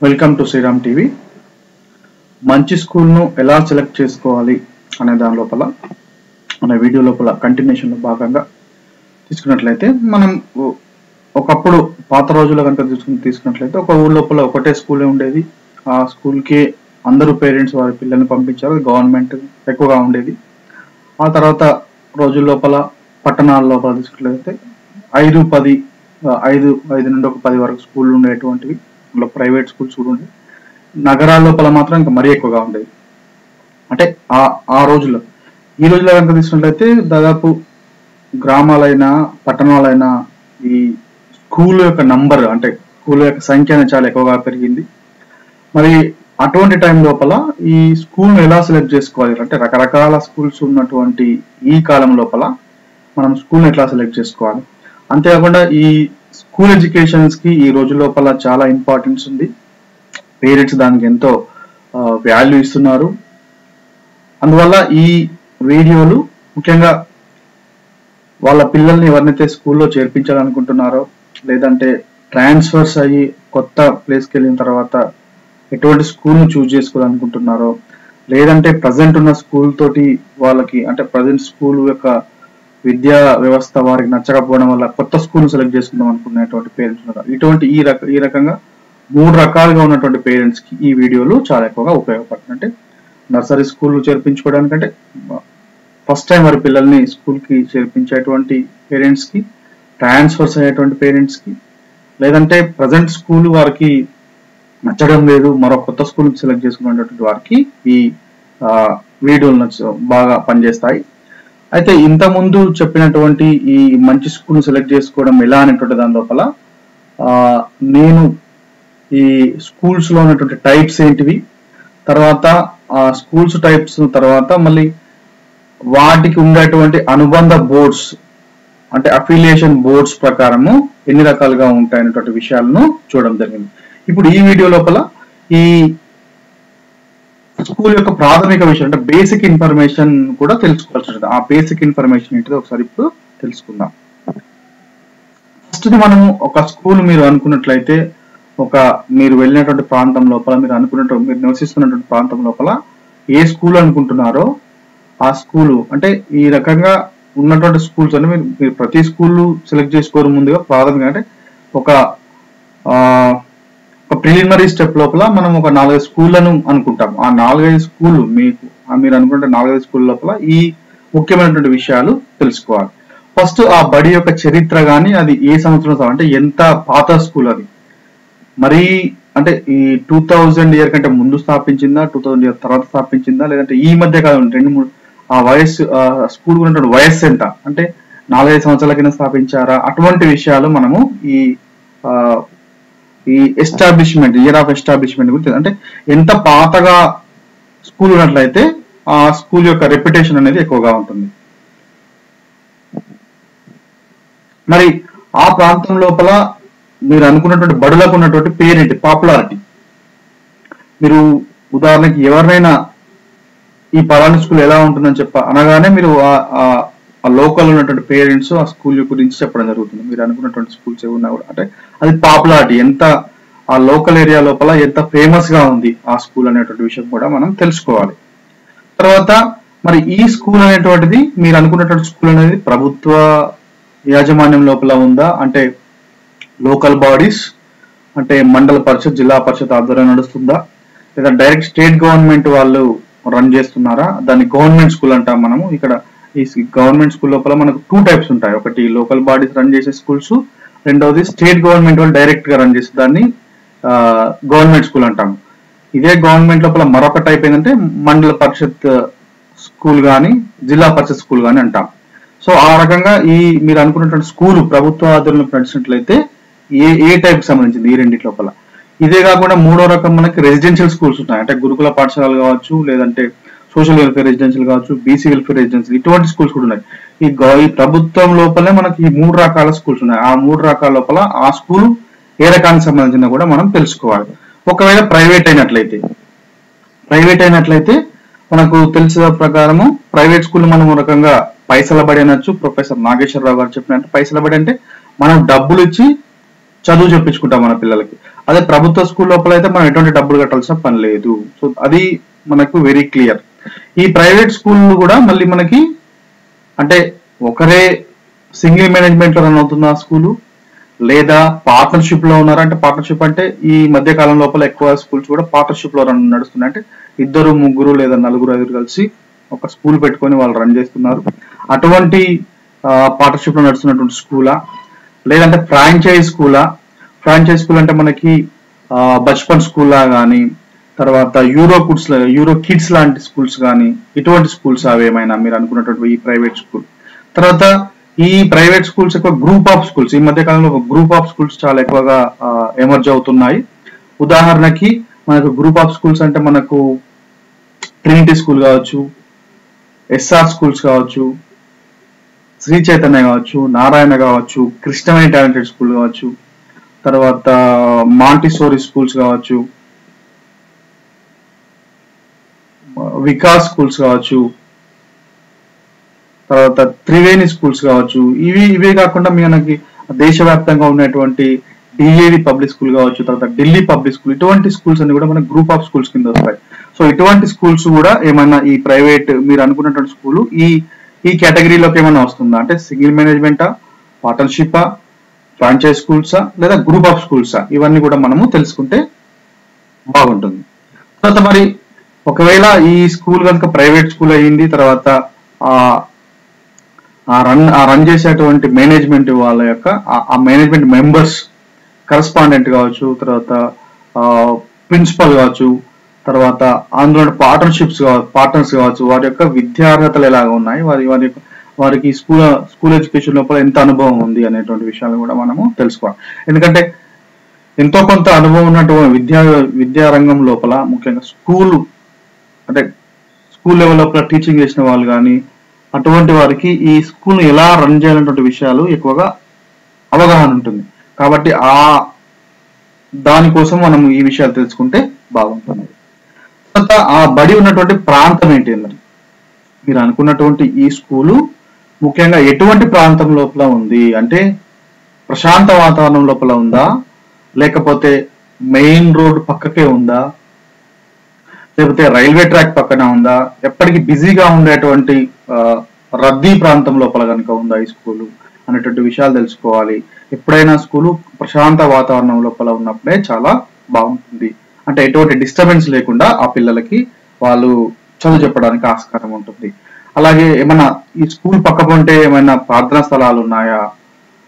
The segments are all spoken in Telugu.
Welcome to Sriram TV. మంచి స్కూల్ను ఎలా సెలెక్ట్ చేసుకోవాలి అనే దాని లోపల మన వీడియో లోపల కంటిన్యూషన్లో భాగంగా తీసుకున్నట్లయితే మనం ఒకప్పుడు పాత రోజుల్లో కనుక తీసుకున్నట్లయితే ఒక ఊళ్ళ లోపల ఒకటే స్కూలే ఉండేది. ఆ స్కూల్కి అందరూ పేరెంట్స్ వారి పిల్లల్ని పంపించారు. గవర్నమెంట్ ఎక్కువగా ఉండేది. ఆ తర్వాత రోజుల లోపల పట్టణాల లోపల తీసుకున్నట్లయితే 5 నుండి ఒక 10 వరకు స్కూళ్ళు ఉండేటువంటివి. ప్రైవేట్ స్కూల్స్ కూడా ఉండేవి. నగరాల లోపల మాత్రం ఇంకా మరీ ఎక్కువగా ఉండేది. అంటే ఆ రోజుల్లో ఈ రోజుల్లో కనుక తీసుకున్నట్లయితే దాదాపు గ్రామాలైనా పట్టణాలైనా ఈ స్కూల్ యొక్క నంబర్ అంటే స్కూల్ యొక్క సంఖ్య అనేది చాలా ఎక్కువగా పెరిగింది. మరి అటువంటి టైం లోపల ఈ స్కూల్ను ఎలా సెలెక్ట్ చేసుకోవాలి అంటే రకరకాల స్కూల్స్ ఉన్నటువంటి ఈ కాలం లోపల మనం స్కూల్ని ఎట్లా సెలెక్ట్ చేసుకోవాలి. అంతేకాకుండా ఈ స్కూల్ ఎడ్యుకేషన్స్కి ఈ రోజు లోపల చాలా ఇంపార్టెన్స్ ఉంది. పేరెంట్స్ దానికి ఎంతో వాల్యూ ఇస్తున్నారు. అందువల్ల ఈ వీడియోలు ముఖ్యంగా వాళ్ళ పిల్లల్ని ఎవరినైతే స్కూల్లో చేర్పించాలనుకుంటున్నారో లేదంటే ట్రాన్స్ఫర్స్ అయ్యి కొత్త ప్లేస్కి వెళ్ళిన తర్వాత ఎటువంటి స్కూల్ను చూజ్ చేసుకోవాలనుకుంటున్నారో లేదంటే ప్రజెంట్ ఉన్న స్కూల్ తోటి వాళ్ళకి అంటే ప్రజెంట్ స్కూల్ యొక్క విద్యా వ్యవస్థ వారికి నచ్చకపోవడం వల్ల కొత్త స్కూల్ సెలెక్ట్ చేసుకుందాం అనుకునేటువంటి పేరెంట్స్ ఉన్నారు. ఇటువంటి ఈ రకంగా 3 రకాలుగా ఉన్నటువంటి పేరెంట్స్కి ఈ వీడియోలు చాలా ఎక్కువగా ఉపయోగపడుతుంది. అంటే నర్సరీ స్కూల్ చేర్పించుకోవడానికంటే ఫస్ట్ టైం వారి పిల్లల్ని స్కూల్కి చేర్పించేటువంటి పేరెంట్స్కి, ట్రాన్స్ఫర్స్ అయ్యేటువంటి పేరెంట్స్కి, లేదంటే ప్రజెంట్ స్కూల్ వారికి నచ్చడం లేదు మరో కొత్త స్కూల్ సెలెక్ట్ చేసుకునేటువంటి వారికి ఈ వీడియోలు బాగా పనిచేస్తాయి. అయితే ఇంతకుముందు చెప్పినటువంటి ఈ మంచి స్కూల్ సెలెక్ట్ చేసుకోవడం ఎలా అనేటువంటి దాని లోపల నేను ఈ స్కూల్స్లో ఉన్నటువంటి టైప్స్ ఏంటివి, తర్వాత ఆ స్కూల్స్ టైప్స్ తర్వాత మళ్ళీ వాటికి ఉండేటువంటి అనుబంధ బోర్డ్స్ అంటే అఫిలియేషన్ బోర్డ్స్ ప్రకారము ఎన్ని రకాలుగా ఉంటాయనేటువంటి విషయాలను చూడడం జరిగింది. ఇప్పుడు ఈ వీడియో లోపల ఈ స్కూల్ యొక్క ప్రాథమిక విషయం అంటే బేసిక్ ఇన్ఫర్మేషన్ కూడా తెలుసుకోవాల్సి ఉంటుంది. ఆ బేసిక్ ఇన్ఫర్మేషన్ ఏంటిదో ఒకసారి ఇప్పుడు తెలుసుకుందాం. ఫస్ట్ మనం ఒక స్కూల్ మీరు అనుకున్నట్లయితే మీరు వెళ్ళినటువంటి ప్రాంతం లోపల మీరు నివసిస్తున్నటువంటి ప్రాంతం లోపల ఏ స్కూల్ అనుకుంటున్నారో ఆ స్కూలు అంటే ఈ రకంగా ఉన్నటువంటి స్కూల్స్ అంటే మీరు ప్రతి స్కూల్ సెలెక్ట్ చేసుకోవడం ముందుగా ప్రాథమిక అంటే ఒక ప్రిలిమినరీ స్టెప్ లోపల మనం ఒక 4-5 స్కూళ్లను అనుకుంటాం. ఆ 4-5 స్కూళ్ళు మీరు అనుకుంటే 4-5 స్కూల్ లోపల ఈ ముఖ్యమైనటువంటి విషయాలు తెలుసుకోవాలి. ఫస్ట్ ఆ బడి యొక్క చరిత్ర కానీ అది ఏ సంవత్సరం అంటే ఎంత పాత స్కూల్ అది మరి అంటే ఈ 2000 ఇయర్ కంటే ముందు స్థాపించిందా, 2000 ఇయర్ తర్వాత స్థాపించిందా, లేదంటే ఈ మధ్య కాలం 2-3 ఆ వయస్సు స్కూల్ ఉన్నటువంటి వయస్సు ఎంత అంటే 4-5 సంవత్సరాల కింద స్థాపించారా, అటువంటి విషయాలు మనము ఈ ఎస్టాబ్లిష్మెంట్ ఇయర్ ఆఫ్ ఎస్టాబ్లిష్మెంట్ గురించి అంటే ఎంత పాతగా స్కూల్ ఉన్నట్లయితే ఆ స్కూల్ యొక్క రెప్యుటేషన్ అనేది ఎక్కువగా ఉంటుంది. మరి ఆ ప్రాంతం లోపల మీరు అనుకున్నటువంటి బడులకు ఉన్నటువంటి పేరేంటి, పాపులారిటీ. మీరు ఉదాహరణకి ఎవరినైనా ఈ పలానా స్కూల్ ఎలా ఉంటుందని అనగానే మీరు ఆ లోకల్ ఉన్నటువంటి పేరెంట్స్ ఆ స్కూల్ గురించి చెప్పడం జరుగుతుంది. మీరు అనుకున్నటువంటి స్కూల్స్ ఏమన్నా కూడా అంటే అది పాపులారిటీ ఎంత ఆ లోకల్ ఏరియా లోపల ఎంత ఫేమస్ గా ఉంది ఆ స్కూల్ అనేటువంటి విషయం కూడా మనం తెలుసుకోవాలి. తర్వాత మరి ఈ స్కూల్ అనేటువంటిది మీరు అనుకున్నటువంటి స్కూల్ అనేది ప్రభుత్వ యాజమాన్యం లోపల ఉందా అంటే లోకల్ బాడీస్ అంటే మండల పరిషత్, జిల్లా పరిషత్ ఆధ్వర్యం నడుస్తుందా, లేదా డైరెక్ట్ స్టేట్ గవర్నమెంట్ వాళ్ళు రన్ చేస్తున్నారా, దాన్ని గవర్నమెంట్ స్కూల్ అంటాం మనము. ఇక్కడ ఈ గవర్నమెంట్ స్కూల్ లోపల మనకు 2 టైప్స్ ఉంటాయి. ఒకటి లోకల్ బాడీస్ రన్ చేసే స్కూల్స్, రెండవది స్టేట్ గవర్నమెంట్ వాళ్ళు డైరెక్ట్ గా రన్ చేసే దాన్ని గవర్నమెంట్ స్కూల్ అంటాము. ఇదే గవర్నమెంట్ లోపల మరొక టైప్ ఏంటంటే మండల పరిషత్ స్కూల్ కానీ జిల్లా పరిషత్ స్కూల్ కానీ అంటాం. సో ఆ రకంగా మీరు అనుకున్నటువంటి స్కూల్ ప్రభుత్వ ఆధ్వర్యంలో నడిచినట్లయితే ఏ టైప్ సంబంధించింది ఈ రెండింటి లోపల. ఇదే కాకుండా 3వ రకం మనకి రెసిడెన్షియల్ స్కూల్స్ ఉన్నాయి. అంటే గురుకుల పాఠశాలలు కావచ్చు, లేదంటే సోషల్ వెల్ఫేర్ రెసిడెన్షియల్ కావచ్చు, బీసీ వెల్ఫేర్ రెసిడెన్షియల్ ఇటువంటి స్కూల్స్ కూడా ఉన్నాయి. ఈ ప్రభుత్వం లోపలే మనకి 3 రకాల స్కూల్స్ ఉన్నాయి. ఆ 3 రకాల లోపల ఆ స్కూల్ ఏ రకానికి సంబంధించిందో కూడా మనం తెలుసుకోవాలి. ఒకవేళ ప్రైవేట్ అయినట్లయితే మనకు తెలిసిన ప్రకారము ప్రైవేట్ స్కూల్ మనం ఒక రకంగా పైసల బడి అనొచ్చు. ప్రొఫెసర్ నాగేశ్వరరావు గారు చెప్పినట్టు పైసల బడి అంటే మనం డబ్బులు ఇచ్చి చదువు చెప్పించుకుంటాం మన పిల్లలకి. అదే ప్రభుత్వ స్కూల్ లోపల అయితే మనం ఎటువంటి డబ్బులు కట్టాల్సిన పని లేదు. సో అది మనకు వెరీ క్లియర్. ఈ ప్రైవేట్ స్కూల్ కూడా మళ్ళీ మనకి అంటే ఒకరే సింగిల్ మేనేజ్మెంట్ లో రన్ అవుతుంది ఆ స్కూలు, లేదా పార్ట్నర్షిప్ లో ఉన్నారా అంటే పార్ట్నర్షిప్ అంటే ఈ మధ్య కాలం లోపల ఎక్కువ స్కూల్స్ కూడా పార్ట్నర్షిప్ లో రన్ నడుస్తున్నాయి. అంటే 2, 3 లేదా 4, 5 కలిసి ఒక స్కూల్ పెట్టుకొని వాళ్ళు రన్ చేస్తున్నారు. అటువంటి పార్ట్నర్షిప్ లో నడుస్తున్నటువంటి స్కూలా, లేదంటే ఫ్రాంచైజ్ స్కూలా? ఫ్రాంచైజ్ స్కూల్ అంటే మనకి బచ్పన్ స్కూల్ లా కానీ, తర్వాత యూరో కిడ్స్ లాంటి స్కూల్స్ కానీ, ఇటువంటి స్కూల్స్ అవేమైనా మీరు అనుకున్నటువంటి ఈ ప్రైవేట్ స్కూల్? తర్వాత ఈ ప్రైవేట్ స్కూల్స్ ఎక్కువ గ్రూప్ ఆఫ్ స్కూల్స్, ఈ మధ్య కాలంలో ఒక గ్రూప్ ఆఫ్ స్కూల్స్ చాలా ఎక్కువగా ఎమర్జ్ అవుతున్నాయి. ఉదాహరణకి మనకు గ్రూప్ ఆఫ్ స్కూల్స్ అంటే మనకు ట్రినిటీ స్కూల్ కావచ్చు, ఎస్ఆర్ స్కూల్స్ కావచ్చు, శ్రీ చైతన్య కావచ్చు, నారాయణ కావచ్చు, కృష్ణవేణి టాలెంటెడ్ స్కూల్ కావచ్చు, తర్వాత మాంటిసోరీ స్కూల్స్ కావచ్చు, వికాస్ స్కూల్స్ కావచ్చు, తర్వాత త్రివేణి స్కూల్స్ కావచ్చు. ఇవే కాకుండా మనకి దేశవ్యాప్తంగా ఉన్నటువంటి డిఏవి పబ్లిక్ స్కూల్ కావచ్చు, తర్వాత ఢిల్లీ పబ్లిక్ స్కూల్, ఇటువంటి స్కూల్స్ అన్ని కూడా మనకి గ్రూప్ ఆఫ్ స్కూల్స్ కింద వస్తాయి. సో ఇటువంటి స్కూల్స్ కూడా ఏమైనా ఈ ప్రైవేట్ మీరు అనుకున్నటువంటి స్కూల్ ఈ కేటగిరీలోకి ఏమైనా వస్తుందా అంటే సింగిల్ మేనేజ్మెంటా, పార్ట్నర్షిప్పా, ఫ్రాంచైజ్ స్కూల్సా, లేదా గ్రూప్ ఆఫ్ స్కూల్సా? ఇవన్నీ కూడా మనము తెలుసుకుంటే బాగుంటుంది. తర్వాత మరి ఒకవేళ ఈ స్కూల్ కనుక ప్రైవేట్ స్కూల్ అయ్యింది, తర్వాత రన్ చేసేటువంటి మేనేజ్మెంట్ వాళ్ళ యొక్క ఆ మేనేజ్మెంట్ మెంబర్స్, కరస్పాండెంట్ కావచ్చు, తర్వాత ప్రిన్సిపల్ కావచ్చు, తర్వాత అందులో పార్ట్నర్స్ కావచ్చు, వారి యొక్క విద్యార్హతలు ఎలాగ ఉన్నాయి, వారికి స్కూల్ ఎడ్యుకేషన్ లోపల ఎంత అనుభవం ఉంది అనేటువంటి విషయాలు కూడా మనము తెలుసుకోవాలి. ఎందుకంటే ఎంతో కొంత అనుభవం ఉన్నటువంటి విద్యా రంగం లోపల, ముఖ్యంగా స్కూల్ లెవెల్ లోపల టీచింగ్ చేసిన వాళ్ళు కానీ అటువంటి వారికి ఈ స్కూల్ ఎలా రన్ చేయాలనేటువంటి విషయాలు ఎక్కువగా అవగాహన ఉంటుంది. కాబట్టి దానికోసం మనం ఈ విషయాలు తెలుసుకుంటే బాగుంటుంది. తర్వాత ఆ బడి ఉన్నటువంటి ప్రాంతం ఏంటి మరి? మీరు అనుకున్నటువంటి ఈ స్కూలు ముఖ్యంగా ఎటువంటి ప్రాంతం లోపల ఉంది అంటే ప్రశాంత వాతావరణం లోపల ఉందా, లేకపోతే మెయిన్ రోడ్ పక్కకే ఉందా, లేకపోతే రైల్వే ట్రాక్ పక్కన ఉందా, ఎప్పటికీ బిజీగా ఉండేటువంటి రద్దీ ప్రాంతం లోపల కనుక ఉందా ఈ స్కూలు అనేటువంటి విషయాలు తెలుసుకోవాలి. ఎప్పుడైనా స్కూలు ప్రశాంత వాతావరణం లోపల ఉన్నప్పుడే చాలా బాగుంటుంది. అంటే ఎటువంటి డిస్టర్బెన్స్ లేకుండా ఆ పిల్లలకి వాళ్ళు చదువు చెప్పడానికి ఆస్కారం ఉంటుంది. అలాగే ఏమైనా ఈ స్కూల్ పక్క పొంటే ఏమైనా ప్రార్థనా స్థలాలు ఉన్నాయా,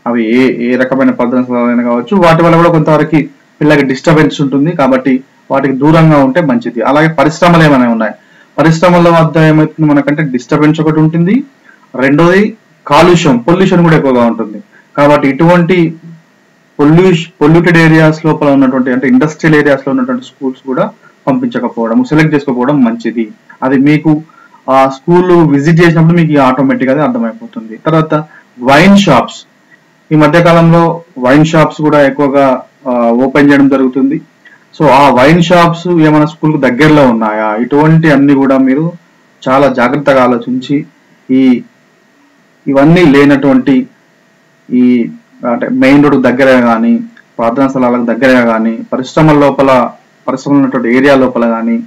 అవి ఏ రకమైన ప్రార్థనా స్థలాలైనా కావచ్చు, వాటి వల్ల కూడా కొంతవరకు పిల్లలకి డిస్టర్బెన్స్ ఉంటుంది. కాబట్టి వాటికి దూరంగా ఉంటే మంచిది. అలాగే పరిశ్రమలు ఏమైనా ఉన్నాయి, పరిశ్రమల వద్ద ఏమవుతుంది మనకంటే డిస్టర్బెన్స్ ఒకటి ఉంటుంది, రెండోది పొల్యూషన్ కూడా ఎక్కువగా ఉంటుంది. కాబట్టి ఇటువంటి పొల్యూటెడ్ ఏరియాస్ లోపల ఉన్నటువంటి అంటే ఇండస్ట్రియల్ ఏరియాస్ లో ఉన్నటువంటి స్కూల్స్ కూడా పంపించకపోవడం, సెలెక్ట్ చేసుకోకపోవడం మంచిది. అది మీకు ఆ స్కూల్ విజిట్ చేసినప్పుడు మీకు ఆటోమేటిక్ గా అర్థమైపోతుంది. తర్వాత వైన్ షాప్స్, ఈ మధ్య కాలంలో వైన్ షాప్స్ కూడా ఎక్కువగా ఓపెన్ చేయడం జరుగుతుంది. సో ఆ వైన్ షాప్స్ ఏమైనా స్కూల్ కు దగ్గరలో ఉన్నాయా, ఇటువంటి అన్ని కూడా మీరు చాలా జాగ్రత్తగా ఆలోచించి ఇవన్నీ లేనటువంటి అంటే మెయిన్ రోడ్ దగ్గర కానీ, ప్రార్థనా స్థలాలకు దగ్గర కానీ, పరిశ్రమల ఉన్నటువంటి ఏరియా లోపల కానీ,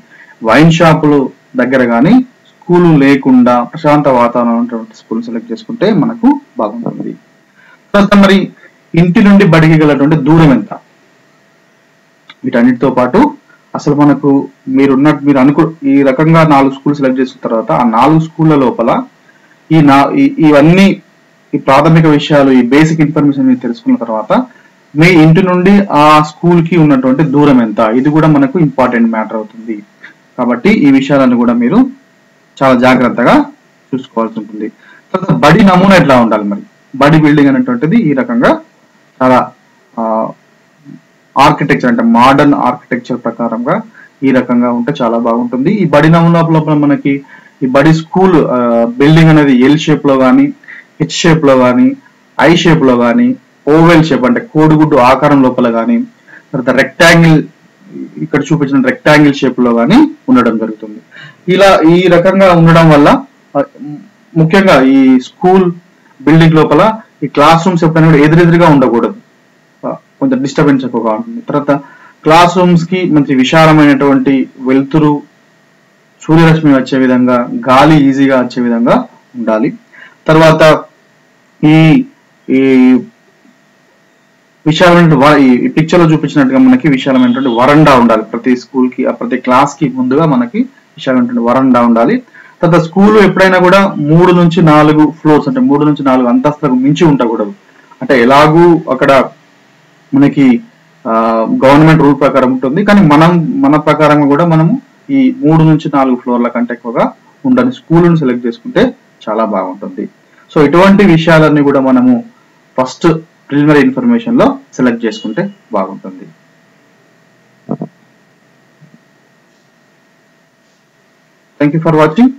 వైన్ షాపులు దగ్గర కానీ స్కూల్ లేకుండా ప్రశాంత వాతావరణం ఉన్నటువంటి స్కూల్ సెలెక్ట్ చేసుకుంటే మనకు బాగుంటుంది. తర్వాత మరి ఇంటి నుండి బడికి గలటువంటి దూరం ఎంత? వీటన్నిటితో పాటు అసలు మనకు మీరు ఈ రకంగా 4 స్కూల్ సెలెక్ట్ చేసుకున్న తర్వాత ఆ 4 స్కూళ్ళ లోపల ఈ ప్రాథమిక విషయాలు, ఈ బేసిక్ ఇన్ఫర్మేషన్ మీరు తెలుసుకున్న తర్వాత మీ ఇంటి నుండి ఆ స్కూల్ కి ఉన్నటువంటి దూరం ఎంత, ఇది కూడా మనకు ఇంపార్టెంట్ మ్యాటర్ అవుతుంది. కాబట్టి ఈ విషయాలను కూడా మీరు చాలా జాగ్రత్తగా చూసుకోవాల్సి ఉంటుంది. తర్వాత బడి నమూనా ఎట్లా ఉండాలి మరి? బడి బిల్డింగ్ అనేటువంటిది ఈ రకంగా చాలా ఆర్కిటెక్చర్ అంటే మోడర్న్ ఆర్కిటెక్చర్ ప్రకారంగా ఈ రకంగా ఉంటే చాలా బాగుంటుంది. ఈ బడి నమూనా లోపల మనకి ఈ బడి స్కూల్ బిల్డింగ్ అనేది ఎల్ షేప్ లో కానీ, హెచ్ షేప్ లో కానీ, ఐ షేప్ లో కానీ, ఓవెల్ షేప్ అంటే కోడిగుడ్డు ఆకారం లోపల కానీ, తర్వాత రెక్టాంగిల్ ఇక్కడ చూపించిన రెక్టాంగిల్ షేప్ లో కానీ ఉండడం జరుగుతుంది. ఇలా ఈ రకంగా ఉండడం వల్ల ముఖ్యంగా ఈ స్కూల్ బిల్డింగ్ లోపల ఈ క్లాస్ రూమ్స్ ఎప్పుడైనా కూడా ఎదురెదురుగా ఉండకూడదు, కొంచెం డిస్టర్బెన్స్ ఎక్కువగా ఉంటుంది. తర్వాత క్లాస్ రూమ్స్ కి మంచి విశాలమైనటువంటి వెలుతురు, సూర్యరశ్మి వచ్చే విధంగా, గాలి ఈజీగా వచ్చే విధంగా ఉండాలి. తర్వాత ఈ ఈ విశాలమైన ఈ పిక్చర్ లో చూపించినట్టుగా మనకి విశాలమైనటువంటి వరండా ఉండాలి. ప్రతి స్కూల్ కి ప్రతి క్లాస్ కి ముందుగా మనకి విశాలమైనటువంటి వరండా ఉండాలి. తర్వాత స్కూల్ ఎప్పుడైనా కూడా 3 నుంచి 4 ఫ్లోర్స్, అంటే 3 నుంచి 4 అంతస్తులకు మించి ఉండకూడదు. అంటే ఎలాగూ అక్కడ మనకి గవర్నమెంట్ రూల్ ప్రకారం ఉంటుంది, కానీ మన ప్రకారంగా కూడా మనము ఈ 3 నుంచి 4 ఫ్లోర్ల కంటే ఎక్కువగా ఉండని స్కూల్ను సెలెక్ట్ చేసుకుంటే చాలా బాగుంటుంది. సో ఇటువంటి విషయాలన్నీ కూడా మనము ఫస్ట్ ప్రిలిమినరీ ఇన్ఫర్మేషన్ లో సెలెక్ట్ చేసుకుంటే బాగుంటుంది. Thank you for watching.